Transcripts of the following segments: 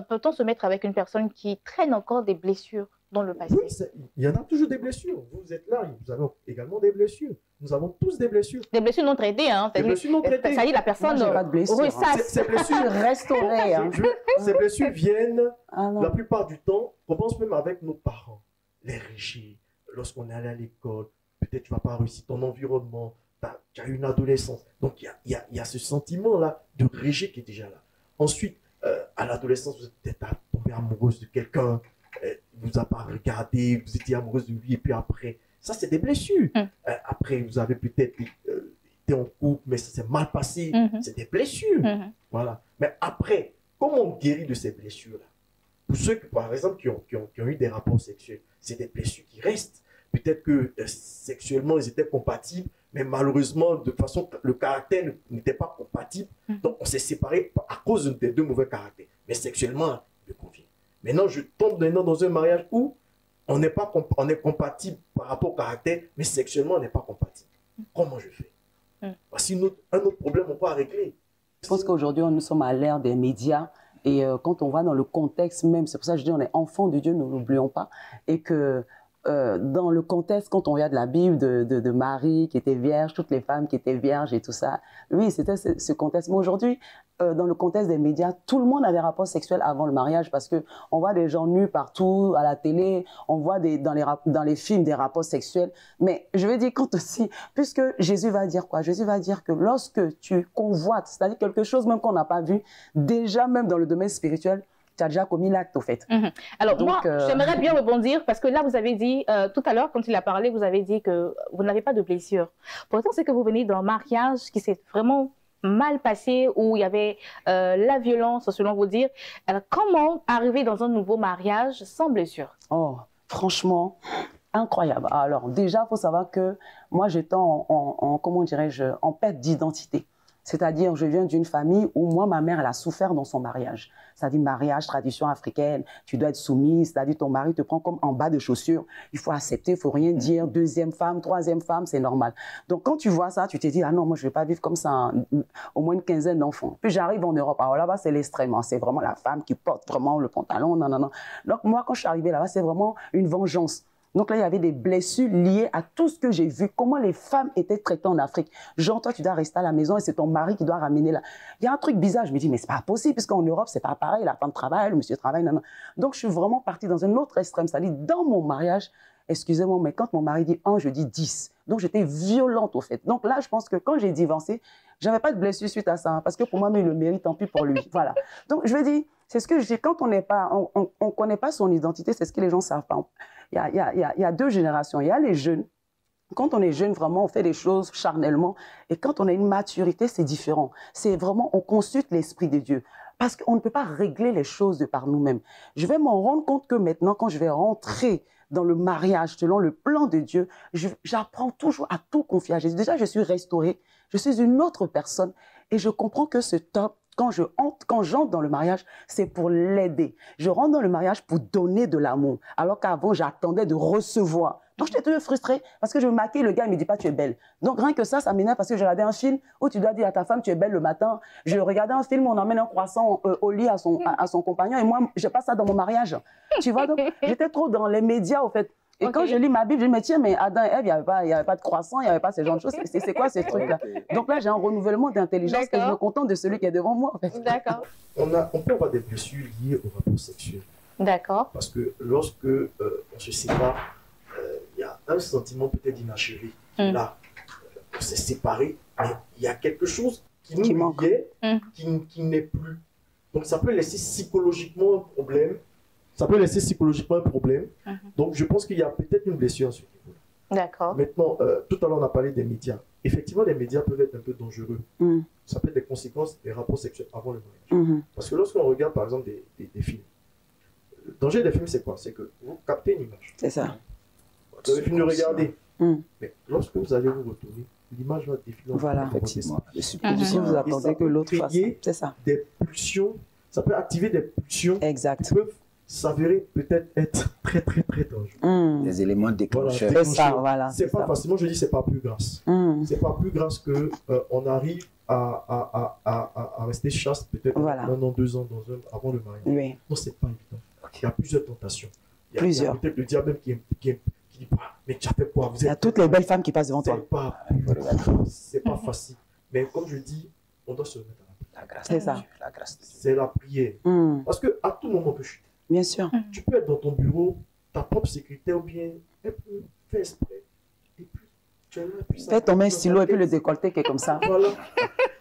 peut-on se mettre avec une personne qui traîne encore des blessures dans le passé? Oui, il y en a toujours des blessures. Vous êtes là, vous avez également des blessures. Nous avons tous des blessures. Des blessures non traitées, hein. Des blessures non traitées. Ça dit, la personne ressasse. Ces blessures restaurées. Hein. Ces blessures viennent la plupart du temps, on pense même avec nos parents. Les rejet, lorsqu'on est allé à l'école, peut-être tu ne vas pas réussir ton environnement, tu as une adolescence. Donc il y a ce sentiment-là de rejet qui est déjà là. Ensuite, à l'adolescence, vous êtes peut-être tombé amoureuse de quelqu'un, vous n'a pas regardé, vous étiez amoureuse de lui, et puis après, ça c'est des blessures. Après, vous avez peut-être été en couple, mais ça s'est mal passé, c'est des blessures. Voilà. Mais après, comment on guérit de ces blessures-là? Pour ceux, par exemple, qui ont eu des rapports sexuels, c'est des blessures qui restent. Peut-être que sexuellement, ils étaient compatibles, mais malheureusement, de façon, le caractère n'était pas compatible. Donc, on s'est séparés à cause des deux mauvais caractères. Mais sexuellement, il me convient. Maintenant, je tombe maintenant dans un mariage où on est compatible par rapport au caractère, mais sexuellement, on n'est pas compatible. Comment je fais? Voici un autre problème qu'on peut régler. Je pense qu'aujourd'hui, nous sommes à l'ère des médias. Et quand on va dans le contexte même, c'est pour ça que je dis on est enfants de Dieu, nous n'oublions pas. Et que dans le contexte, quand on regarde la Bible de Marie qui était vierge, toutes les femmes qui étaient vierges et tout ça, oui, c'était ce contexte. Mais aujourd'hui, dans le contexte des médias, tout le monde avait rapport sexuel avant le mariage parce qu'on voit des gens nus partout, à la télé, on voit dans les films des rapports sexuels. Mais je veux dire, quand aussi, puisque Jésus va dire quoi? Jésus va dire que lorsque tu convoites, c'est-à-dire quelque chose même qu'on n'a pas vu, déjà même dans le domaine spirituel, tu as déjà commis l'acte, au fait. Alors, donc, moi, j'aimerais bien rebondir parce que là, vous avez dit, tout à l'heure, quand il a parlé, vous avez dit que vous n'avez pas de blessure. Pourtant, c'est que vous venez d'un mariage qui s'est vraiment mal passé, où il y avait la violence, selon vous dire. Alors, comment arriver dans un nouveau mariage sans blessure? Oh, franchement, incroyable. Alors, déjà, il faut savoir que moi, j'étais comment dirais-je, en perte d'identité. C'est-à-dire, je viens d'une famille où moi, ma mère, elle a souffert dans son mariage. C'est-à-dire, mariage, tradition africaine, tu dois être soumise, c'est-à-dire ton mari te prend comme en bas de chaussures. Il faut accepter, il faut rien dire. Deuxième femme, troisième femme, c'est normal. Donc, quand tu vois ça, tu te dis, ah non, moi, je vais pas vivre comme ça, au moins une quinzaine d'enfants. Puis j'arrive en Europe. Alors là-bas, c'est l'extrême. C'est vraiment la femme qui porte vraiment le pantalon. Non, non, non. Donc, moi, quand je suis arrivée là-bas, c'est vraiment une vengeance. Donc là, il y avait des blessures liées à tout ce que j'ai vu, comment les femmes étaient traitées en Afrique. Genre, toi, tu dois rester à la maison et c'est ton mari qui doit ramener là. Il y a un truc bizarre, je me dis, mais c'est pas possible, puisqu'en Europe, c'est pas pareil, la femme travaille, le monsieur travaille, non, non. Donc, je suis vraiment partie dans un autre extrême, c'est-à-dire dans mon mariage, excusez-moi, mais quand mon mari dit 1, je dis 10. Donc, j'étais violente, au fait. Donc là, je pense que quand j'ai divorcé, j'avais pas de blessure suite à ça, hein, parce que pour moi, mais il le mérite, tant pis pour lui. Voilà. Donc, je veux dire, c'est ce que je dis, quand on connaît pas son identité, c'est ce que les gens savent pas. Il y a deux générations. Il y a les jeunes. Quand on est jeune, vraiment, on fait des choses charnellement. Et quand on a une maturité, c'est différent. C'est vraiment, on consulte l'Esprit de Dieu. Parce qu'on ne peut pas régler les choses de par nous-mêmes. Je vais m'en rendre compte que maintenant, quand je vais rentrer dans le mariage, selon le plan de Dieu, j'apprends toujours à tout confier à Jésus. Déjà, je suis restaurée. Je suis une autre personne. Et je comprends que ce top, quand j'entre dans le mariage, c'est pour l'aider. Je rentre dans le mariage pour donner de l'amour, alors qu'avant, j'attendais de recevoir. Donc, j'étais toujours frustrée parce que je me maquille, le gars ne me dit pas tu es belle. Donc, rien que ça m'énerve parce que j'ai regardé un film où tu dois dire à ta femme tu es belle le matin. Je regardais un film où on emmène un croissant au lit à son compagnon et moi, je n'ai pas ça dans mon mariage. Tu vois, donc, j'étais trop dans les médias, au fait. Et quand je lis ma Bible, je me dis, tiens, mais Adam et Ève, il n'y avait pas de croissant, il n'y avait pas ce genre de choses. C'est quoi ces trucs-là? Donc là, j'ai un renouvellement d'intelligence et je me contente de celui qui est devant moi, en fait. D'accord. On peut avoir des blessures liées au rapport sexuel. D'accord. Parce que lorsque on se sépare, il y a un sentiment peut-être inachevé. Là, on s'est séparés, mais il y a quelque chose qui nous liait, qui n'est plus. Donc ça peut laisser psychologiquement un problème. Donc, je pense qu'il y a peut-être une blessure à ce niveau-là. D'accord. Maintenant, tout à l'heure, on a parlé des médias. Effectivement, les médias peuvent être un peu dangereux. Ça peut être des conséquences des rapports sexuels avant le mariage. Parce que lorsqu'on regarde, par exemple, des films, le danger des films, c'est quoi? C'est que vous captez une image. C'est ça. Vous avez fini de regarder. Mais lorsque vous allez vous retourner, l'image va défiler. Voilà, effectivement. Si vous attendez que l'autre fasse, c'est ça. Des pulsions, ça peut activer des pulsions qui peuvent s'avérer peut-être être très, très, très dangereux. Des éléments déclencheurs. Voilà, c'est pas facilement, je dis, c'est pas plus grâce. C'est pas plus grâce qu'on arrive à rester chaste peut-être voilà. 1 an, 2 ans avant le mariage. Oui. Non, c'est pas évident. Il y a plusieurs tentations. Il y a Plusieurs. peut-être le diable qui dit, mais tu as fait quoi? Il y a toutes les belles femmes qui passent devant toi. C'est pas facile. Mais comme je dis, on doit se remettre à la grâce. C'est ça. La grâce. C'est la prière. Parce qu'à tout moment, on peut chuter. Bien sûr. Tu peux être dans ton bureau, ta propre secrétaire ou bien elle peut faire exprès. Et puis, tu es là, puis ça. Fais tomber un stylo et puis le décolleté qui est comme ça. Voilà.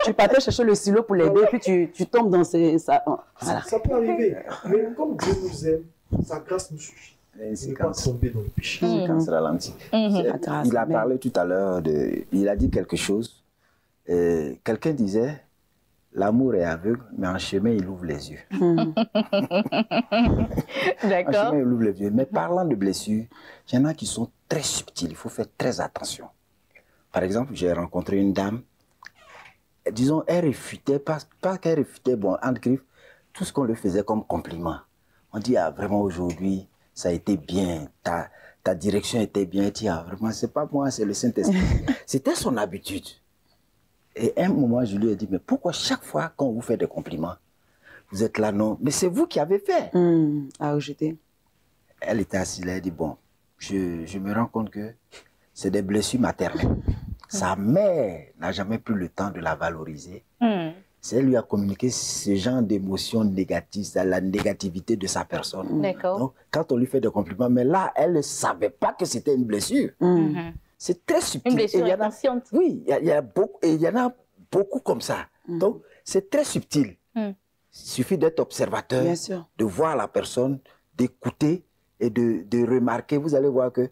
Tu partais chercher le stylo pour l'aider et puis tu tombes dans ces... Ça, voilà. Ça peut arriver. Mais comme Dieu nous aime, sa grâce nous suffit. Ne pas tomber dans le péché. Séquence ralentie. Il a parlé tout à l'heure, il a dit quelque chose. Quelqu'un disait, l'amour est aveugle, mais en chemin, il ouvre les yeux. D'accord. En chemin, il ouvre les yeux. Mais parlant de blessures, il y en a qui sont très subtils. Il faut faire très attention. Par exemple, j'ai rencontré une dame, disons, elle réfutait, pas qu'elle réfutait, bon, entre griffes, tout ce qu'on lui faisait comme compliment. On dit, ah, vraiment, aujourd'hui, ça a été bien, ta direction était bien. Elle dit, ah, vraiment, c'est pas moi, c'est le Saint-Esprit. C'était son habitude. Et à un moment, je lui ai dit, mais pourquoi chaque fois qu'on vous fait des compliments, vous êtes là, non? Mais c'est vous qui avez fait. À rejeter. Elle était assise là, elle dit, bon, je me rends compte que c'est des blessures maternelles. Sa mère n'a jamais pris le temps de la valoriser. C'est elle lui a communiqué ce genre d'émotions négatives, la négativité de sa personne. D'accord. Donc, quand on lui fait des compliments, mais là, elle ne savait pas que c'était une blessure. C'est très subtil. Une blessure inconsciente. Oui, il y en a beaucoup comme ça. Donc, c'est très subtil. Il suffit d'être observateur, de voir la personne, d'écouter et de remarquer. Vous allez voir que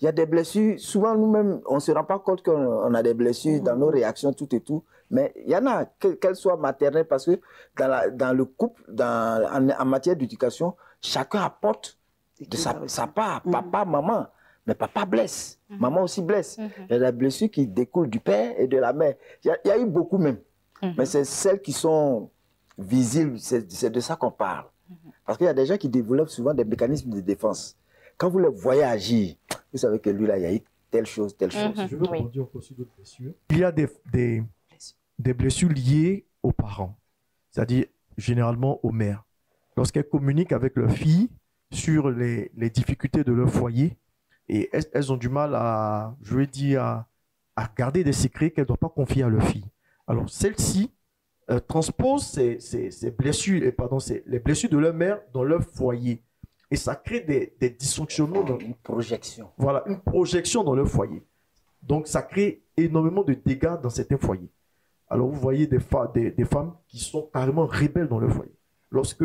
il y a des blessures. Souvent, nous-mêmes, on ne se rend pas compte qu'on a des blessures dans nos réactions, tout et tout. Mais il y en a, qu'elles soient maternelles, parce que dans le couple, en matière d'éducation, chacun apporte de sa part. Papa, maman. Mais papa blesse, maman aussi blesse. Il y a des blessures qui découlent du père et de la mère. Il y a eu beaucoup même. Mais c'est celles qui sont visibles, c'est de ça qu'on parle. Parce qu'il y a des gens qui développent souvent des mécanismes de défense. Quand vous les voyez agir, vous savez que lui, là, il y a eu telle chose, telle chose. Je veux rebondir encore sur d'autres blessures. Il y a des blessures liées aux parents, c'est-à-dire généralement aux mères. Lorsqu'elles communiquent avec leurs filles sur les difficultés de leur foyer, et elles ont du mal à, je veux dire, à garder des secrets qu'elles ne doivent pas confier à leurs filles. Alors, celles-ci transposent ces blessures, les blessures de leur mère dans leur foyer. Et ça crée des dysfonctionnements. Une projection. Voilà, une projection dans leur foyer. Donc, ça crée énormément de dégâts dans certains foyers. Alors, vous voyez des femmes qui sont carrément rebelles dans leur foyer. Lorsque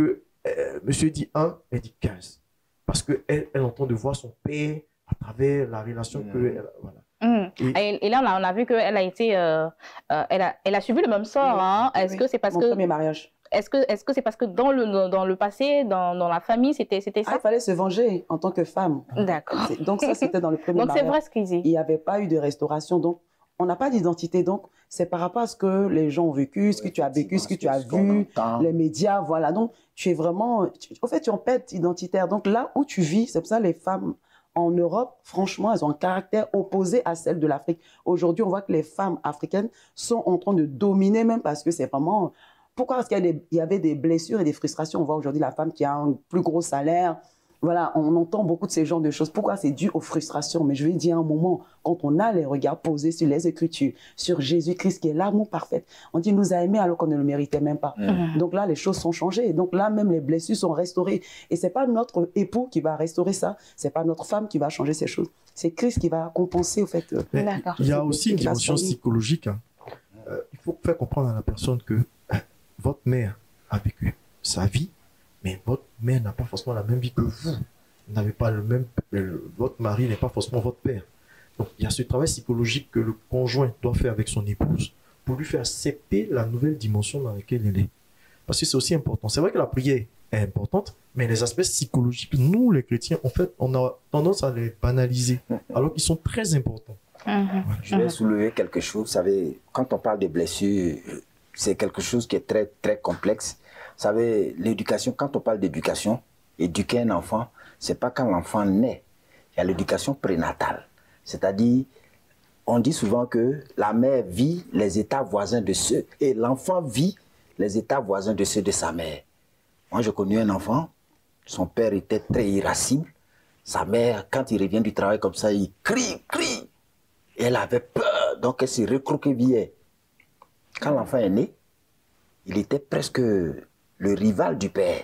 monsieur dit 1, elle dit 15. Parce qu'elle entend de voir son père à travers la relation que... Voilà. Et là, on a vu qu'elle a été... elle a suivi le même sort. Hein. Est-ce que c'est parce que... premier mariage. Est-ce que c'est parce que dans le passé, dans la famille, c'était ça? Il fallait se venger en tant que femme. D'accord. Donc ça, c'était dans le premier mariage. Donc c'est vrai ce qu'il dit. Il n'y avait pas eu de restauration. Donc, on n'a pas d'identité. Donc, c'est par rapport à ce que les gens ont vécu, ce que tu as vécu, ce que tu as vu, les médias, voilà. Donc, tu es vraiment... En fait, tu en pètes identitaire. Donc, là où tu vis, c'est pour ça les femmes en Europe, franchement, elles ont un caractère opposé à celle de l'Afrique. Aujourd'hui, on voit que les femmes africaines sont en train de dominer même parce que c'est vraiment... Pourquoi? Parce qu'il y avait des blessures et des frustrations. On voit aujourd'hui la femme qui a un plus gros salaire. Voilà, on entend beaucoup de ces genres de choses. Pourquoi? C'est dû aux frustrations. Mais je vais dire un moment, quand on a les regards posés sur les Écritures, sur Jésus-Christ qui est l'amour parfait, on dit il nous a aimés alors qu'on ne le méritait même pas. Donc là, les choses sont changées. Donc là, même les blessures sont restaurées. Et ce n'est pas notre époux qui va restaurer ça. Ce n'est pas notre femme qui va changer ces choses. C'est Christ qui va compenser au fait. Il y a aussi une dimension psychologique. Hein. Il faut faire comprendre à la personne que votre mère a vécu sa vie, mais votre mère n'a pas forcément la même vie que vous. Vous n'avez pas le même... votre mari n'est pas forcément votre père. Donc, il y a ce travail psychologique que le conjoint doit faire avec son épouse pour lui faire accepter la nouvelle dimension dans laquelle elle est. Parce que c'est aussi important. C'est vrai que la prière est importante, mais les aspects psychologiques, nous, les chrétiens, en fait, on a tendance à les banaliser, alors qu'ils sont très importants. Voilà. Je vais soulever quelque chose. Vous savez, quand on parle de blessures, c'est quelque chose qui est très, très complexe. Vous savez, l'éducation, quand on parle d'éducation, éduquer un enfant, ce n'est pas quand l'enfant naît. Il y a l'éducation prénatale. C'est-à-dire, on dit souvent que la mère vit les états voisins de ceux, et l'enfant vit les états voisins de ceux de sa mère. Moi, j'ai connu un enfant, son père était très irascible. Sa mère, quand il revient du travail comme ça, il crie. Et elle avait peur, donc elle s'est recroquevillée. Quand l'enfant est né, il était presque le rival du père.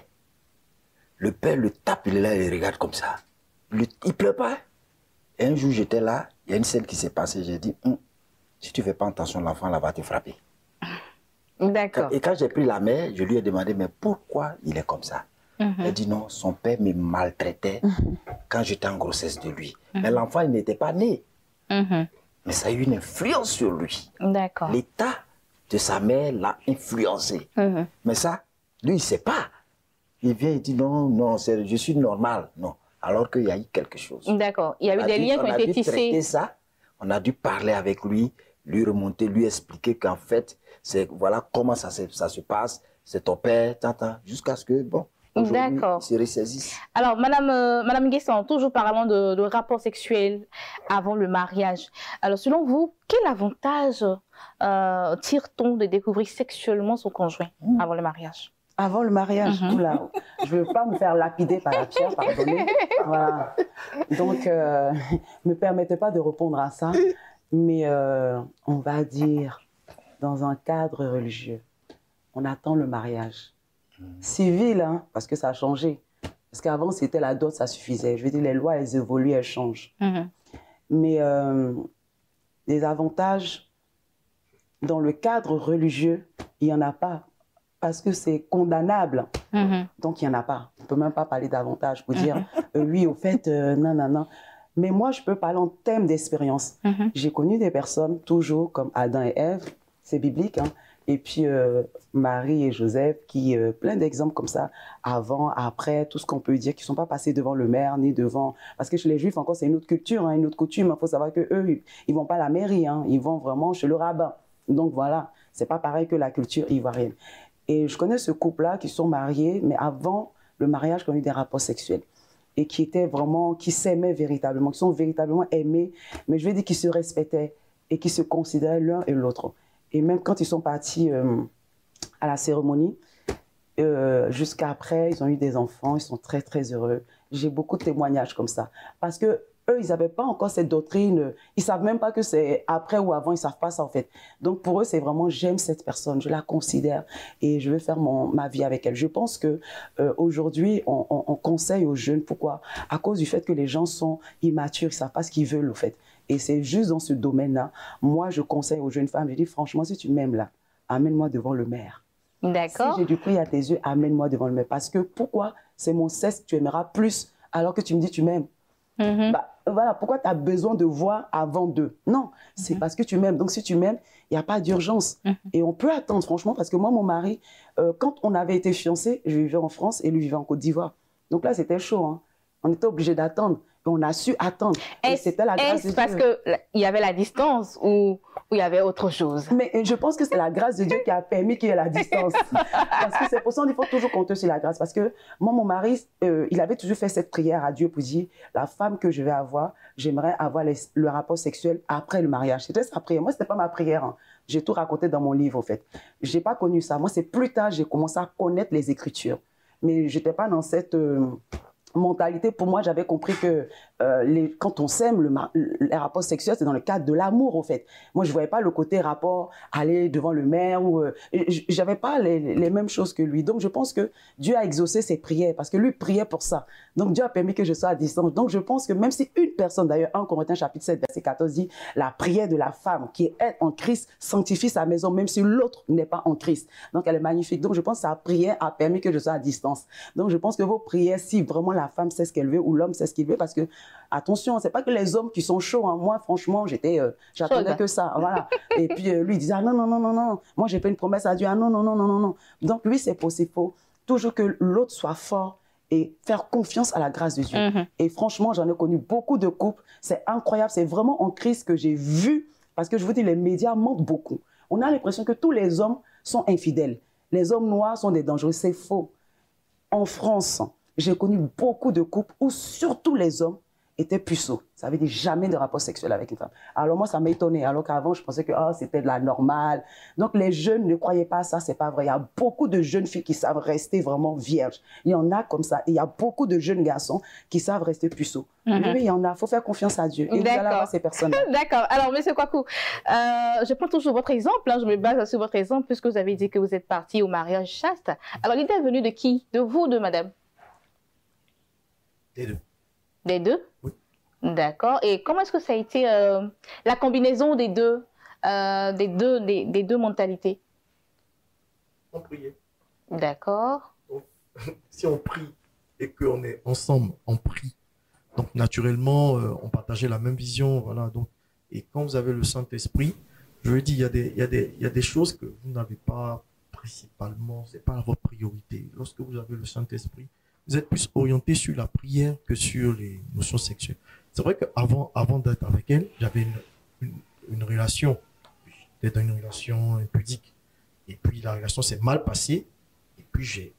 Le père le tape, il est là, il le regarde comme ça. Il ne pleure pas. Et un jour, j'étais là, il y a une scène qui s'est passée, j'ai dit, si tu ne fais pas attention, l'enfant là va te frapper. D'accord. Et quand j'ai pris la mère, je lui ai demandé, mais pourquoi il est comme ça? Elle dit non, son père me maltraitait quand j'étais en grossesse de lui. Mais l'enfant, il n'était pas né. Mais ça a eu une influence sur lui. D'accord. L'état de sa mère l'a influencé. Mais ça, lui, il ne sait pas. Il vient, il dit non, je suis normal. Non, alors qu'il y a eu quelque chose. D'accord. Il y a eu des liens qui ont été tissés. On a dû traiter ça, on a dû parler avec lui, lui remonter, lui expliquer qu'en fait, voilà comment ça se passe, c'est ton père, jusqu'à ce que, bon, d'accord, il se ressaisisse. Alors, Madame Nguessan, toujours parlant de rapports sexuels avant le mariage. Alors, selon vous, quel avantage tire-t-on de découvrir sexuellement son conjoint avant le mariage? Avant le mariage, oula, je ne veux pas me faire lapider par la pierre, pardonnez. Voilà. Donc, ne me permettez pas de répondre à ça, mais on va dire, dans un cadre religieux, on attend le mariage. Civil, hein, parce que ça a changé. Parce qu'avant, c'était la dot, ça suffisait. Je veux dire, les lois, elles évoluent, elles changent. Mais les avantages, dans le cadre religieux, il n'y en a pas. Parce que c'est condamnable. Donc, il n'y en a pas. On ne peut même pas parler d'avantages pour dire, oui, au fait, non. Mais moi, je peux parler en termes d'expérience. J'ai connu des personnes, toujours comme Adam et Ève, c'est biblique, hein. Et puis Marie et Joseph, plein d'exemples comme ça, avant, après, tout ce qu'on peut dire, qui ne sont pas passés devant le maire, ni devant... Parce que chez les Juifs, encore, c'est une autre culture, hein, une autre coutume. Il faut savoir qu'eux, ils ne vont pas à la mairie, hein, ils vont vraiment chez le rabbin. Donc voilà, ce n'est pas pareil que la culture ivoirienne. Et je connais ce couple-là qui sont mariés, mais avant le mariage, qui ont eu des rapports sexuels. Et qui étaient vraiment, qui s'aimaient véritablement, qui sont véritablement aimés, mais je veux dire qu'ils se respectaient et qui se considéraient l'un et l'autre. Et même quand ils sont partis à la cérémonie, jusqu'à après, ils ont eu des enfants, ils sont très, très heureux. J'ai beaucoup de témoignages comme ça. Parce que eux, ils n'avaient pas encore cette doctrine. Ils ne savent même pas que c'est après ou avant, ils ne savent pas ça en fait. Donc pour eux, c'est vraiment, j'aime cette personne, je la considère et je veux faire ma vie avec elle. Je pense qu'aujourd'hui, on conseille aux jeunes. Pourquoi? À cause du fait que les gens sont immatures, ils ne savent pas ce qu'ils veulent en fait. Et c'est juste dans ce domaine-là, moi, je conseille aux jeunes femmes, je dis franchement, si tu m'aimes là, amène-moi devant le maire. D'accord. Si j'ai du prix à tes yeux, amène-moi devant le maire. Parce que pourquoi? C'est mon sexe que tu aimeras plus alors que tu me dis tu m'aimes. Bah, voilà, pourquoi tu as besoin de voir avant d'eux? Non, c'est parce que tu m'aimes. Donc si tu m'aimes, il n'y a pas d'urgence. Et on peut attendre, franchement, parce que moi, mon mari, quand on avait été fiancés, je vivais en France et lui vivait en Côte d'Ivoire. Donc là, c'était chaud, hein. On était obligé d'attendre. On a su attendre. C'était la grâce de Dieu. Parce qu'il y avait la distance ou il y avait autre chose? Mais je pense que c'est la grâce de Dieu qui a permis qu'il y ait la distance. Parce que c'est pour ça qu'il faut toujours compter sur la grâce. Parce que moi, mon mari, il avait toujours fait cette prière à Dieu pour dire, la femme que je vais avoir, j'aimerais avoir le rapport sexuel après le mariage. C'était sa prière. Moi, ce n'était pas ma prière. Hein. J'ai tout raconté dans mon livre, en fait. Je n'ai pas connu ça. Moi, c'est plus tard que j'ai commencé à connaître les Écritures. Mais je n'étais pas dans cette... mentalité, pour moi, j'avais compris que quand on s'aime, les rapports sexuels, c'est dans le cadre de l'amour, au fait. Moi, je ne voyais pas le côté rapport, aller devant le maire, ou je n'avais pas les mêmes choses que lui. Donc, je pense que Dieu a exaucé ses prières, parce que lui priait pour ça. Donc, Dieu a permis que je sois à distance. Donc, je pense que même si une personne, d'ailleurs, 1 Corinthiens chapitre 7, verset 14 dit, la prière de la femme qui est en Christ sanctifie sa maison, même si l'autre n'est pas en Christ. Donc, elle est magnifique. Donc, je pense que sa prière a permis que je sois à distance. Donc, je pense que vos prières, si vraiment la femme sait ce qu'elle veut ou l'homme sait ce qu'il veut, parce que, attention, c'est pas que les hommes qui sont chauds, hein. Moi, franchement, j'attendais que ça, voilà. Et puis, lui, il disait, ah, non, moi, j'ai fait une promesse à Dieu, ah, non. Donc, lui, c'est possible, il faut toujours que l'autre soit fort et faire confiance à la grâce de Dieu. Et franchement, j'en ai connu beaucoup de couples, c'est incroyable, c'est vraiment en Christ que j'ai vu, parce que je vous dis, les médias mentent beaucoup. On a l'impression que tous les hommes sont infidèles. Les hommes noirs sont des dangereux, c'est faux. En France, j'ai connu beaucoup de couples où surtout les hommes était puceau. Ça veut dire jamais de rapport sexuel avec une femme. Alors moi, ça m'a étonné. Alors qu'avant, je pensais que c'était de la normale. Donc les jeunes ne croyaient pas à ça, c'est pas vrai. Il y a beaucoup de jeunes filles qui savent rester vraiment vierges. Il y en a comme ça. Et il y a beaucoup de jeunes garçons qui savent rester puceaux. Oui, il y en a. Il faut faire confiance à Dieu. Et vous allez avoir ces personnes. D'accord. Alors, M. Kwaku, je prends toujours votre exemple. Je me base sur votre exemple puisque vous avez dit que vous êtes parti au mariage chaste. Alors, l'idée est venue de qui? De vous ou de madame? Des deux. Des deux? Oui. D'accord. Et comment est-ce que ça a été la combinaison des deux mentalités? On priait. D'accord. Si on prie et qu'on est ensemble, on prie. Donc, naturellement, on partageait la même vision. Voilà. Donc, et quand vous avez le Saint-Esprit, je veux dire, il y a des choses que vous n'avez pas principalement, ce n'est pas votre priorité. Lorsque vous avez le Saint-Esprit, vous êtes plus orienté sur la prière que sur les notions sexuelles. C'est vrai qu'avant d'être avec elle, j'avais une relation. J'étais dans une relation impudique. Et puis la relation s'est mal passée. Et puis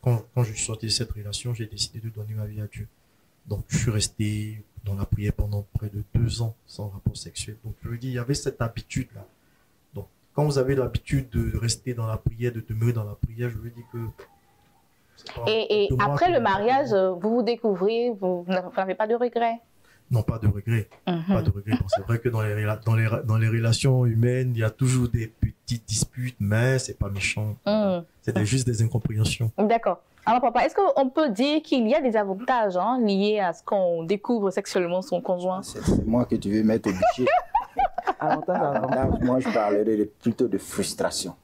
quand je suis sorti de cette relation, j'ai décidé de donner ma vie à Dieu. Donc je suis resté dans la prière pendant près de 2 ans sans rapport sexuel. Donc je veux dire, il y avait cette habitude-là. Donc quand vous avez l'habitude de rester dans la prière, de demeurer dans la prière, je veux dire que... Et après le mariage, vous vous découvrez, vous n'avez pas de regrets? Non, pas de regrets. Pas de regrets. Bon, c'est vrai que dans les relations humaines, il y a toujours des petites disputes, mais c'est pas méchant. C'est juste des incompréhensions. D'accord. Alors papa, est-ce qu'on peut dire qu'il y a des avantages liés à ce qu'on découvre sexuellement son conjoint? C'est moi que tu veux mettre au budget. Moi, je parlerais plutôt de frustration.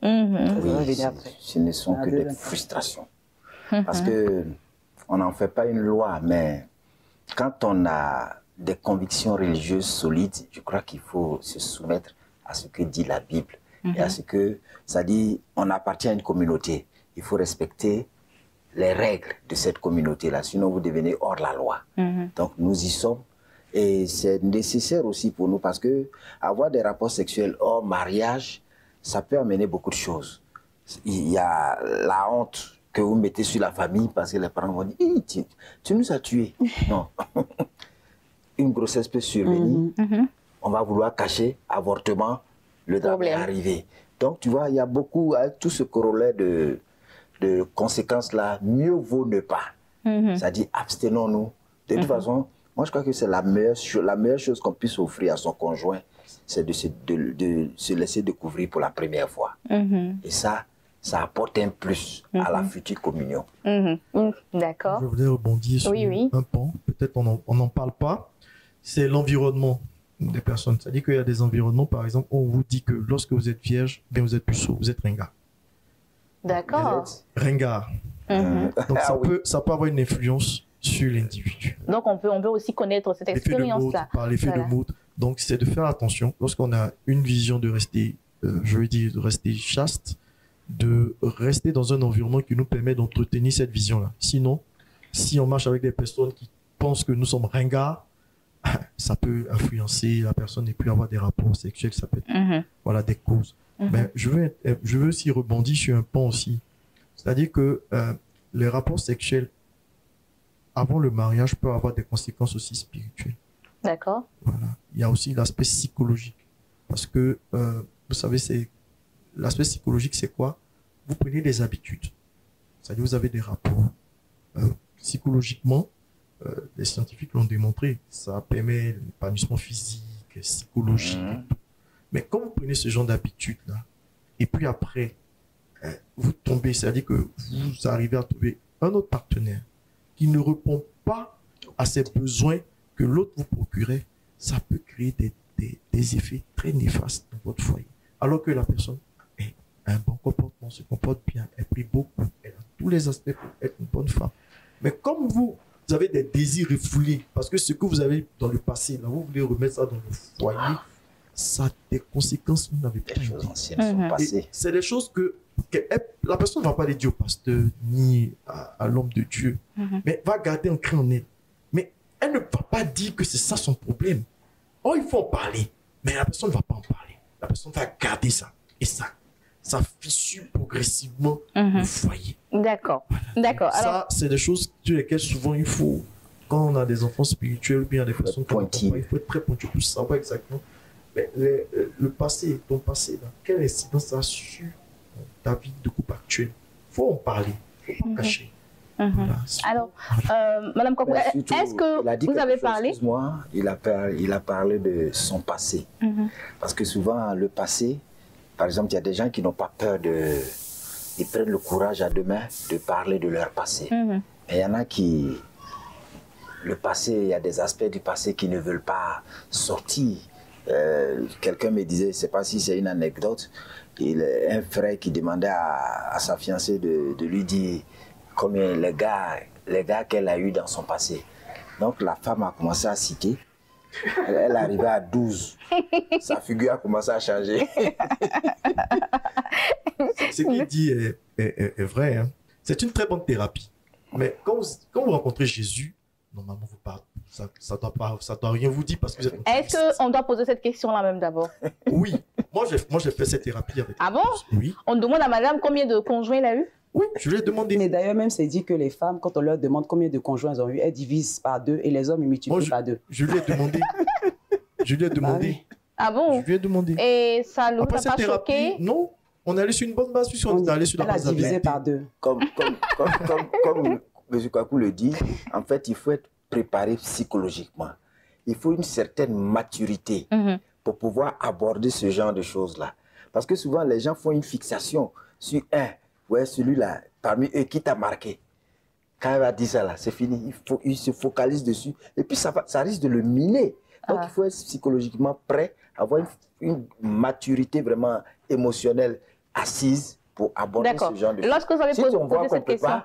Oui, ce ne sont que des frustrations. Parce que on n'en fait pas une loi, mais quand on a des convictions religieuses solides, je crois qu'il faut se soumettre à ce que dit la Bible. Et à ce que ça dit, on appartient à une communauté. Il faut respecter les règles de cette communauté-là, sinon vous devenez hors la loi. Donc nous y sommes. Et c'est nécessaire aussi pour nous parce que avoir des rapports sexuels hors mariage, ça peut amener beaucoup de choses. Il y a la honte que vous mettez sur la famille parce que les parents vont dire tu nous as tués. Non. Une grossesse peut survenir, on va vouloir cacher, avortement, le drame est arrivé. Donc tu vois, il y a beaucoup, avec tout ce corollaire de conséquences-là, mieux vaut ne pas. C'est-à-dire, abstenons-nous. De toute façon, moi je crois que c'est la meilleure chose qu'on puisse offrir à son conjoint, c'est de se laisser découvrir pour la première fois. Et ça apporte un plus à la future communion. D'accord. Je voulais rebondir sur un pan, peut-être on n'en parle pas, c'est l'environnement des personnes. C'est-à-dire qu'il y a des environnements, par exemple, où on vous dit que lorsque vous êtes vierge, bien vous êtes puceau, vous êtes ringard. D'accord. Ringard. Donc ça peut avoir une influence sur l'individu. Donc on peut aussi connaître cette expérience-là. Par l'effet de mode. Donc c'est de faire attention lorsqu'on a une vision de rester, de rester chaste, de rester dans un environnement qui nous permet d'entretenir cette vision-là. Sinon, si on marche avec des personnes qui pensent que nous sommes ringards, ça peut influencer la personne et puis avoir des rapports sexuels, ça peut être voilà, des causes. Mais je veux aussi rebondir sur un point aussi. C'est-à-dire que les rapports sexuels avant le mariage peuvent avoir des conséquences aussi spirituelles. D'accord. Voilà. Il y a aussi l'aspect psychologique. Parce que, vous savez, l'aspect psychologique, c'est quoi? Vous prenez des habitudes. C'est-à-dire vous avez des rapports. Psychologiquement, les scientifiques l'ont démontré. Ça permet l'épanouissement physique, psychologique. Mais quand vous prenez ce genre d'habitude-là, et puis après, vous tombez, c'est-à-dire que vous arrivez à trouver un autre partenaire qui ne répond pas à ces besoins que l'autre vous procurait, ça peut créer des effets très néfastes dans votre foyer. Alors que la personne a un bon comportement, se comporte bien, elle prie beaucoup, elle a tous les aspects pour être une bonne femme. Mais comme vous avez des désirs refoulés, parce que ce que vous avez dans le passé, là, vous voulez remettre ça dans le foyer, ça a des conséquences, vous n'avez pas les choses anciennes sont passées. C'est des choses que la personne ne va pas les dire au pasteur ni à l'homme de Dieu, mais va garder ancré en elle. Mais elle ne va pas dire que c'est ça son problème. Oh, il faut en parler, mais la personne ne va pas en parler. La personne va garder ça. Et ça fissure progressivement le foyer. D'accord. Voilà. D'accord. Ça, c'est des choses sur lesquelles souvent il faut quand on a des enfants spirituels, bien des façons qu'on comprend pas, il faut être très pointu pour savoir exactement. Mais le passé, ton passé, là, quelle incidence ça a sur ta vie de couple actuelle? Il faut en parler, il ne faut pas cacher. Voilà, alors, Madame Kokou, est-ce que vous avez parlé? Excuse-moi, il a parlé de son passé. Parce que souvent, le passé, par exemple, il y a des gens qui n'ont pas peur de... Ils prennent le courage à deux mains de parler de leur passé. Mais il y en a qui... Le passé, il y a des aspects du passé qui ne veulent pas sortir. Quelqu'un me disait, je ne sais pas si c'est une anecdote, un frère qui demandait à sa fiancée de lui dire combien les gars qu'elle a eu dans son passé. Donc la femme a commencé à citer. Elle arrivait à 12. Sa figure a commencé à changer. Ce qu'il dit est vrai. Hein. C'est une très bonne thérapie. Mais quand vous rencontrez Jésus, normalement, vous parlez. Ça doit rien vous dire parce que vous êtes... Est-ce qu'on doit poser cette question-là même d'abord? Oui. Moi, j'ai fait cette thérapie avec... Ah bon? Oui. On demande à madame combien de conjoints elle a eu? Oui, je lui ai demandé. Mais d'ailleurs, même, c'est dit que les femmes, quand on leur demande combien de conjoints elles ont eu, elles divisent par 2 et les hommes, ils multiplient par 2. Je lui ai demandé. Je lui ai demandé. Ah bon? Je lui ai demandé. Et ça ne vous a pas choqué? Non. On est allé sur une bonne base, puis on est allé sur la base de la vérité. Elle a divisé par 2. Comme M. Kakou le dit, en fait, il faut être préparé psychologiquement. Il faut une certaine maturité pour pouvoir aborder ce genre de choses-là. Parce que souvent, les gens font une fixation sur celui-là, parmi eux, qui t'a marqué. Quand elle a dit ça, là, c'est fini. Il se focalise dessus. Et puis, ça risque de le miner. Donc, il faut être psychologiquement prêt, avoir une maturité vraiment émotionnelle assise pour aborder ce genre de choses. Lorsque vous avez posé cette question,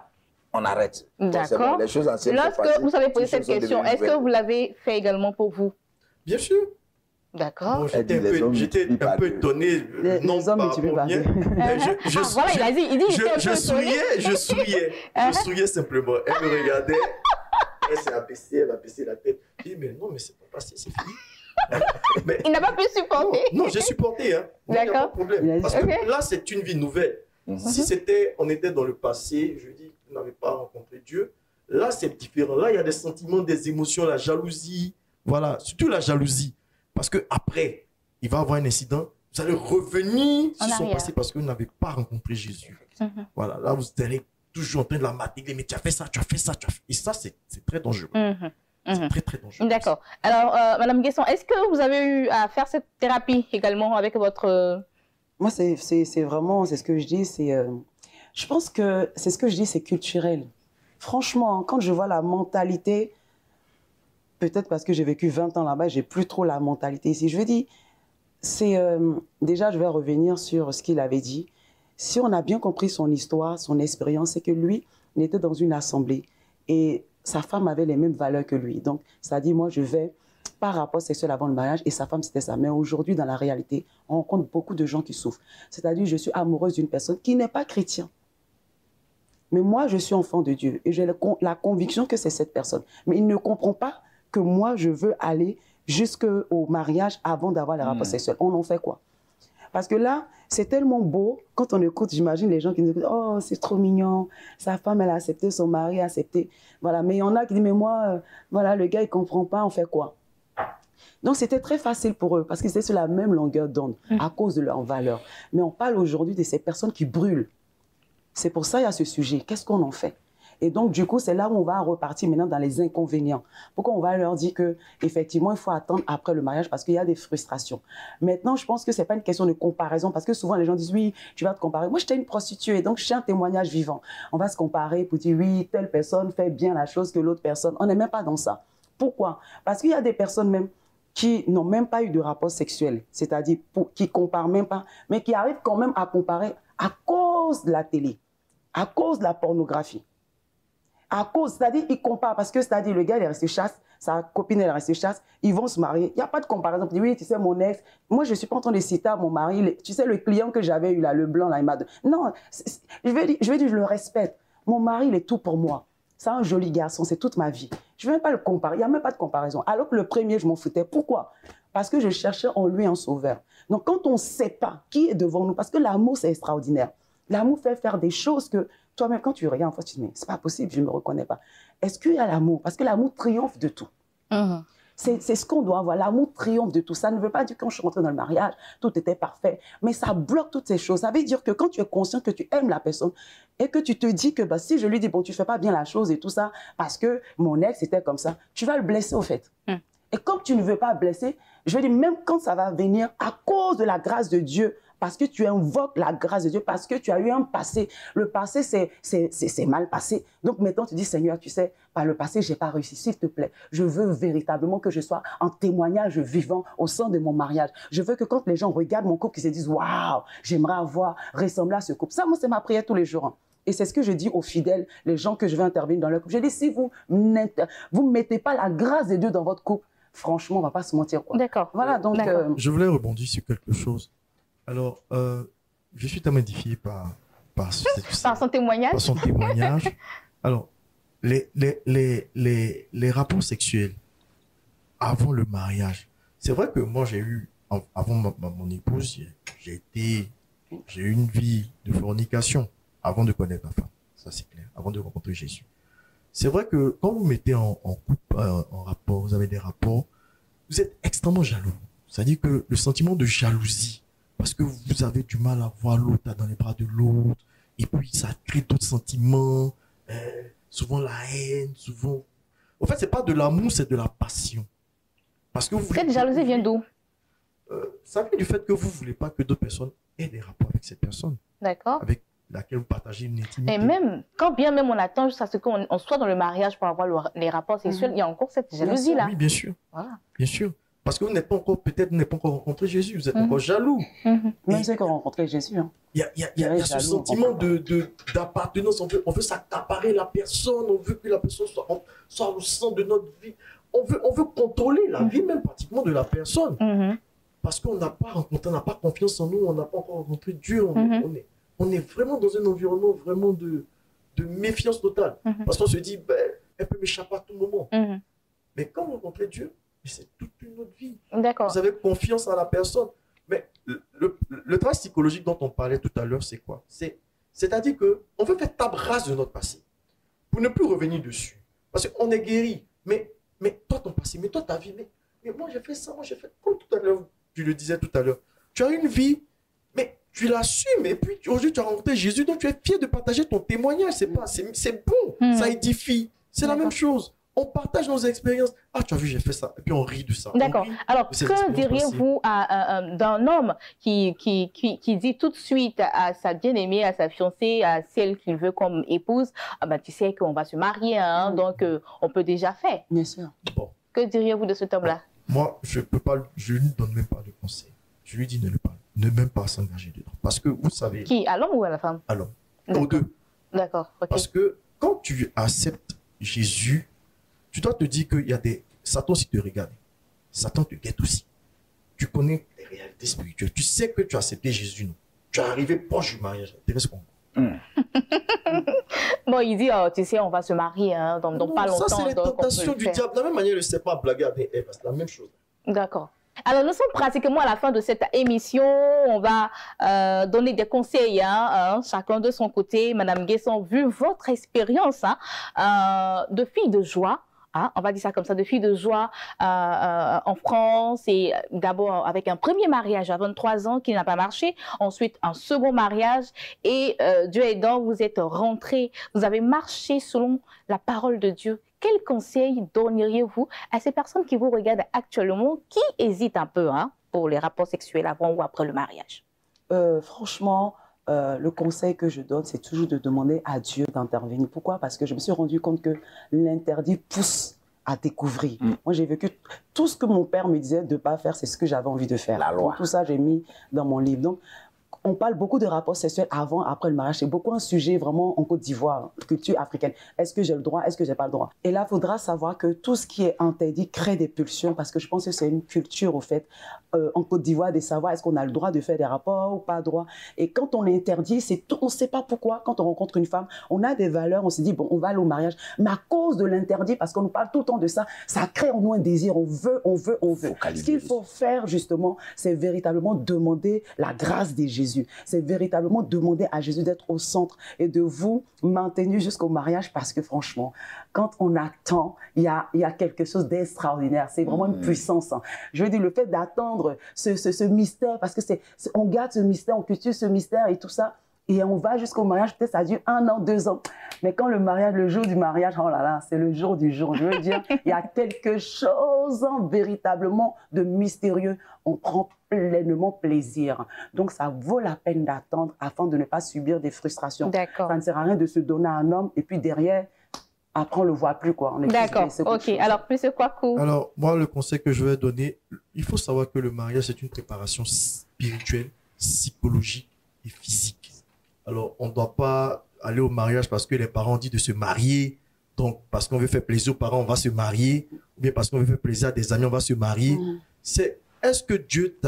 on arrête. D'accord. Lorsque vous avez posé cette question, est-ce que vous l'avez fait également pour vous? Bien sûr. D'accord. Bon, j'étais un peu étonné. Les hommes multiplient par 2. Voilà, il a dit, je souriais simplement. Elle me regardait, elle s'est abaissée, elle a baissé la tête. Je dis, mais non, mais c'est pas passé, c'est fini. Mais, il n'a pas pu supporter. Non, j'ai supporté. Hein. Il n'y a pas de problème. Parce que là, c'est une vie nouvelle. Si on était dans le passé, je dis, vous n'avez pas rencontré Dieu, là, c'est différent. Là, il y a des sentiments, des émotions, la jalousie. Voilà, surtout la jalousie. Parce qu'après, il va y avoir un incident, vous allez revenir sur son passé parce que vous n'avez pas rencontré Jésus. Voilà, là, vous serez toujours en train de la mater, mais tu as fait ça, tu as fait ça, tu as fait... Et ça, c'est très dangereux. C'est très, très dangereux. D'accord. Alors, Madame Guesson, est-ce que vous avez eu à faire cette thérapie également avec votre... Moi, c'est vraiment, c'est ce que je dis, je pense que c'est ce que je dis, c'est culturel. Franchement, quand je vois la mentalité... Peut-être parce que j'ai vécu 20 ans là-bas, j'ai plus trop la mentalité ici. Je veux dire, déjà, je vais revenir sur ce qu'il avait dit. Si on a bien compris son histoire, son expérience, c'est que lui, il était dans une assemblée et sa femme avait les mêmes valeurs que lui. Donc, ça dit, moi, je vais par rapport sexuel avant le mariage et sa femme, c'était ça. Mais aujourd'hui, dans la réalité, on rencontre beaucoup de gens qui souffrent. C'est-à-dire, je suis amoureuse d'une personne qui n'est pas chrétienne. Mais moi, je suis enfant de Dieu et j'ai la conviction que c'est cette personne. Mais il ne comprend pas que moi, je veux aller jusqu'au mariage avant d'avoir les rapports sexuels. On en fait quoi? Parce que là, c'est tellement beau. Quand on écoute, j'imagine les gens qui nous disent « Oh, c'est trop mignon. Sa femme, elle a accepté, son mari a accepté. » Voilà. Mais il y en a qui disent « Mais moi, voilà, le gars, il ne comprend pas. On fait quoi ?» Donc, c'était très facile pour eux parce qu'ils étaient sur la même longueur d'onde à cause de leurs valeurs. Mais on parle aujourd'hui de ces personnes qui brûlent. C'est pour ça qu'il y a ce sujet. Qu'est-ce qu'on en fait? Et donc, du coup, c'est là où on va repartir maintenant dans les inconvénients. Pourquoi on va leur dire qu'effectivement, il faut attendre après le mariage parce qu'il y a des frustrations. Maintenant, je pense que ce n'est pas une question de comparaison parce que souvent, les gens disent, oui, tu vas te comparer. Moi, j'étais une prostituée, donc je suis un témoignage vivant. On va se comparer pour dire, oui, telle personne fait bien la chose que l'autre personne. On n'est même pas dans ça. Pourquoi? Parce qu'il y a des personnes même qui n'ont même pas eu de rapport sexuel, c'est-à-dire qui ne comparent même pas, mais qui arrivent quand même à comparer à cause de la télé, à cause de la pornographie. À cause, c'est-à-dire, ils comparent, parce que, c'est-à-dire, le gars, il est resté chaste, sa copine, elle est restée chaste, ils vont se marier. Il n'y a pas de comparaison. Tu dis, oui, tu sais, mon ex, moi, je ne suis pas en train de citer à mon mari, tu sais, le client que j'avais eu là, le blanc, là, il m'a dit, non, je vais dire, je le respecte. Mon mari, il est tout pour moi. C'est un joli garçon, c'est toute ma vie. Je ne vais même pas le comparer, il n'y a même pas de comparaison. Alors que le premier, je m'en foutais. Pourquoi? Parce que je cherchais en lui un sauveur. Donc, quand on ne sait pas qui est devant nous, parce que l'amour, c'est extraordinaire. L'amour fait faire des choses que toi-même, quand tu regardes en face, tu te dis, mais c'est pas possible, je ne me reconnais pas. Est-ce qu'il y a l'amour? Parce que l'amour triomphe de tout. C'est ce qu'on doit avoir. L'amour triomphe de tout. Ça ne veut pas dire que quand je suis rentrée dans le mariage, tout était parfait. Mais ça bloque toutes ces choses. Ça veut dire que quand tu es conscient que tu aimes la personne et que tu te dis que bah, si je lui dis, bon, tu ne fais pas bien la chose et tout ça, parce que mon ex était comme ça, tu vas le blesser au fait. Et comme tu ne veux pas blesser, je veux dire, même quand ça va venir à cause de la grâce de Dieu, parce que tu invoques la grâce de Dieu, parce que tu as eu un passé. Le passé, c'est mal passé. Donc maintenant, tu dis, Seigneur, tu sais, par le passé, je n'ai pas réussi. S'il te plaît, je veux véritablement que je sois en témoignage vivant au sein de mon mariage. Je veux que quand les gens regardent mon couple, qu'ils se disent, waouh, j'aimerais avoir ressemblé à ce couple. Ça, moi, c'est ma prière tous les jours. Hein. Et c'est ce que je dis aux fidèles, les gens que je vais intervenir dans leur couple. Je dis, si vous ne mettez pas la grâce de Dieu dans votre couple, franchement, on ne va pas se mentir. D'accord. Voilà, donc... Je voulais rebondir sur quelque chose. Alors, je suis tellement édifié par son témoignage. Par son témoignage. Alors, les rapports sexuels avant le mariage, c'est vrai que moi, j'ai eu, avant mon épouse, j'ai eu une vie de fornication avant de connaître ma femme. Ça, c'est clair. Avant de rencontrer Jésus. C'est vrai que quand vous mettez en couple, en rapport, vous avez des rapports, vous êtes extrêmement jaloux. C'est-à-dire que le sentiment de jalousie, parce que vous avez du mal à voir l'autre dans les bras de l'autre, et puis ça crée d'autres sentiments, souvent la haine, souvent... En fait, c'est pas de l'amour, c'est de la passion. Parce que cette jalousie vient d'où? Ça vient du fait que vous ne voulez pas que d'autres personnes aient des rapports avec cette personne. D'accord. Avec laquelle vous partagez une intimité. Et même, quand bien même on attend jusqu'à ce qu'on soit dans le mariage pour avoir les rapports sexuels, il y a encore cette jalousie-là. Oui, bien sûr. Voilà. Bien sûr. Parce que vous n'êtes pas encore, peut-être, vous n'avez pas encore rencontré Jésus, vous êtes encore jaloux. Même ceux qui ont rencontré Jésus. Il y a ce sentiment d'appartenance. On veut s'accaparer la personne, on veut que la personne soit au centre de notre vie. On veut contrôler la vie même pratiquement de la personne. Parce qu'on n'a pas rencontré, on n'a pas confiance en nous, on n'a pas encore rencontré Dieu. On est vraiment dans un environnement vraiment de méfiance totale. Parce qu'on se dit, ben, elle peut m'échapper à tout moment. Mais quand vous rencontrez Dieu, c'est toute une autre vie. Vous avez confiance en la personne. Mais le travail psychologique dont on parlait tout à l'heure, c'est quoi? C'est-à-dire qu'on veut faire table rase de notre passé pour ne plus revenir dessus. Parce qu'on est guéri. Mais toi, ton passé, mais toi, ta vie, mais moi, j'ai fait ça, moi, j'ai fait... Comme tout à l'heure, tu le disais tout à l'heure, tu as une vie, mais tu l'assumes. Et puis, aujourd'hui, tu as rencontré Jésus, donc tu es fier de partager ton témoignage. C'est bon, ça édifie. C'est la même chose. On partage nos expériences. Ah, tu as vu, j'ai fait ça. Et puis on rit de ça. D'accord. Alors, que diriez-vous d'un homme qui dit tout de suite à sa bien-aimée, à sa fiancée, à celle qu'il veut comme épouse, ah ben, tu sais qu'on va se marier, hein, donc on peut déjà faire. Bien sûr. Bon. Que diriez-vous de cet homme-là? Moi, je ne lui donne même pas de conseil. Je lui dis ne même pas s'engager dedans. Parce que vous savez... Qui? À l'homme ou à la femme? À l'homme. Aux deux. D'accord. Okay. Parce que quand tu acceptes Jésus, tu dois te dire qu'il y a des... Satan aussi te regarde. Satan te guette aussi. Tu connais les réalités spirituelles. Tu sais que tu as accepté Jésus. Non. Tu es arrivé proche du mariage. Bon, il dit, oh, tu sais, on va se marier hein, dans pas longtemps. Ça, c'est les tentations du diable. De la même manière, il ne sait pas blaguer avec Ève. C'est la même chose. D'accord. Alors, nous sommes pratiquement à la fin de cette émission. On va donner des conseils, chacun de son côté. Madame Guesson, vu votre expérience de fille de joie, on va dire ça comme ça, de fille de joie en France, et d'abord avec un premier mariage à 23 ans qui n'a pas marché, ensuite un second mariage, et Dieu aidant, vous êtes rentrée, vous avez marché selon la parole de Dieu. Quels conseils donneriez-vous à ces personnes qui vous regardent actuellement, qui hésitent un peu pour les rapports sexuels avant ou après le mariage? Franchement, le conseil que je donne, c'est toujours de demander à Dieu d'intervenir. Pourquoi? Parce que je me suis rendu compte que l'interdit pousse à découvrir. Moi, j'ai vécu tout ce que mon père me disait de ne pas faire, c'est ce que j'avais envie de faire. La loi. Donc, tout ça, j'ai mis dans mon livre. Donc, on parle beaucoup de rapports sexuels avant, après le mariage. C'est beaucoup un sujet vraiment en Côte d'Ivoire, culture africaine. Est-ce que j'ai le droit? Est-ce que j'ai pas le droit? Et là, il faudra savoir que tout ce qui est interdit crée des pulsions, parce que je pense que c'est une culture, au fait, en Côte d'Ivoire, de savoir est-ce qu'on a le droit de faire des rapports ou pas droit. Et quand on est interdit, on ne sait pas pourquoi. Quand on rencontre une femme, on a des valeurs, on se dit, bon, on va aller au mariage. Mais à cause de l'interdit, parce qu'on nous parle tout le temps de ça, ça crée en nous un désir. On veut. Ce qu'il faut faire, justement, c'est véritablement demander la grâce de Jésus. Jésus. C'est véritablement demander à Jésus d'être au centre et de vous maintenir jusqu'au mariage parce que franchement, quand on attend, il y a quelque chose d'extraordinaire. C'est vraiment une puissance. Hein. Je veux dire, le fait d'attendre ce mystère, parce que on garde ce mystère, on cultive ce mystère et tout ça, et on va jusqu'au mariage, peut-être ça dure 1 an, 2 ans. Mais quand le mariage, le jour du mariage, oh là là, c'est le jour du jour. Je veux dire, il y a quelque chose véritablement de mystérieux. On prend pleinement plaisir. Donc, ça vaut la peine d'attendre afin de ne pas subir des frustrations. Ça ne sert à rien de se donner à un homme et puis derrière, après, on ne le voit plus, quoi. D'accord, ok. Alors, M. Kwaku. Alors, moi, le conseil que je vais donner, il faut savoir que le mariage, c'est une préparation spirituelle, psychologique et physique. Alors, on ne doit pas aller au mariage parce que les parents disent de se marier. Donc, parce qu'on veut faire plaisir aux parents, on va se marier. Ou bien parce qu'on veut faire plaisir à des amis, on va se marier. Est-ce que Dieu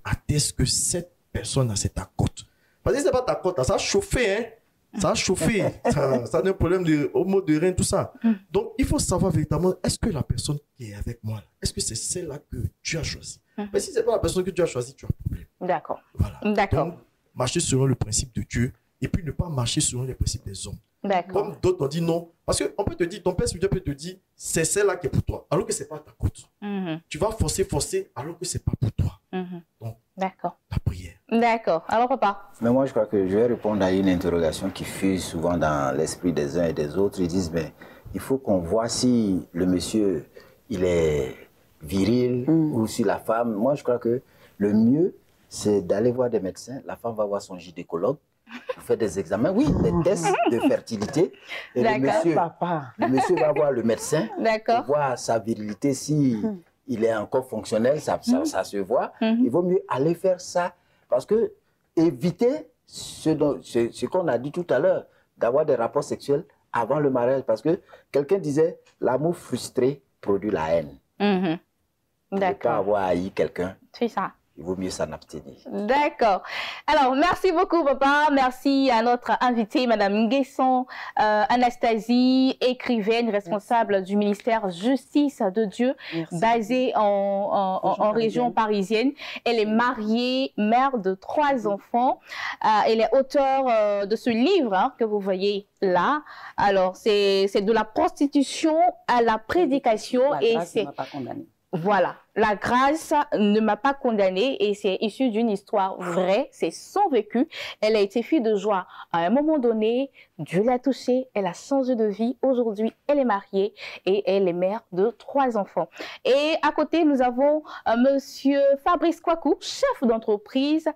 atteste que cette personne a cette accote? Parce que ce n'est pas ta cote, ça a chauffé, hein? Ça a chauffé. Ça a un problème de homo de rein, tout ça. Donc, il faut savoir véritablement, est-ce que la personne qui est avec moi, est-ce que c'est celle-là que Dieu a choisie? Mais si ce n'est pas la personne que Dieu a choisie, tu as un problème. D'accord. Voilà. D'accord. Donc, marcher selon le principe de Dieu et puis ne pas marcher selon les principes des hommes. Comme d'autres ont dit non. Parce qu'on peut te dire, ton père spirituel peut te dire, c'est celle-là qui est pour toi, alors que ce n'est pas ta côte. Tu vas forcer, alors que ce n'est pas pour toi. Donc, la prière. D'accord. Alors, papa? Mais moi, je crois que je vais répondre à une interrogation qui fuse souvent dans l'esprit des uns et des autres. Ils disent, mais il faut qu'on voit si le monsieur, il est viril ou si la femme. Moi, je crois que le mieux, c'est d'aller voir des médecins. La femme va voir son gynécologue, pour faire des examens, oui, des tests de fertilité. Et le monsieur va voir le médecin pour voir sa virilité, si il est encore fonctionnel, ça se voit. Il vaut mieux aller faire ça parce que éviter ce qu'on a dit tout à l'heure, d'avoir des rapports sexuels avant le mariage. Parce que quelqu'un disait, l'amour frustré produit la haine. Ne pas avoir haï quelqu'un. C'est ça. Il vaut mieux s'en abstenir. D'accord. Alors, merci beaucoup, papa. Merci à notre invitée, Madame Nguesson Anastasie, écrivaine, responsable du ministère Justice de Dieu, basée en région parisienne. Elle est mariée, mère de 3 enfants. Elle est auteure de ce livre que vous voyez là. Alors, c'est de la prostitution à la prédication. La grâce ne m'a pas condamnée. Voilà, la grâce ne m'a pas condamnée et c'est issu d'une histoire vraie, c'est son vécu. Elle a été fille de joie à un moment donné, Dieu l'a touchée, elle a changé de vie. Aujourd'hui, elle est mariée et elle est mère de 3 enfants. Et à côté, nous avons Monsieur Fabrice Kwaku, chef d'entreprise,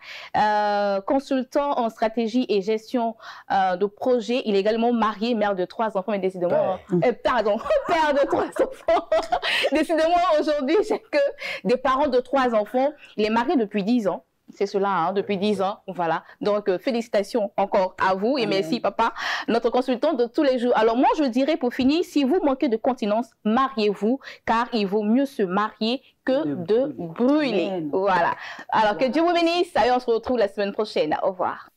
consultant en stratégie et gestion de projet. Il est également marié, mère de 3 enfants, mais décidément, pardon, père de 3 enfants. Décidément, aujourd'hui, j'ai que des parents de 3 enfants. Il est marié depuis 10 ans. C'est cela, hein, depuis 10 ans. Voilà. Donc, félicitations encore à vous et merci, papa, notre consultant de tous les jours. Alors, moi, je dirais pour finir, si vous manquez de continence, mariez-vous, car il vaut mieux se marier que de brûler. Voilà. Alors, que Dieu vous bénisse. Et on se retrouve la semaine prochaine. Au revoir.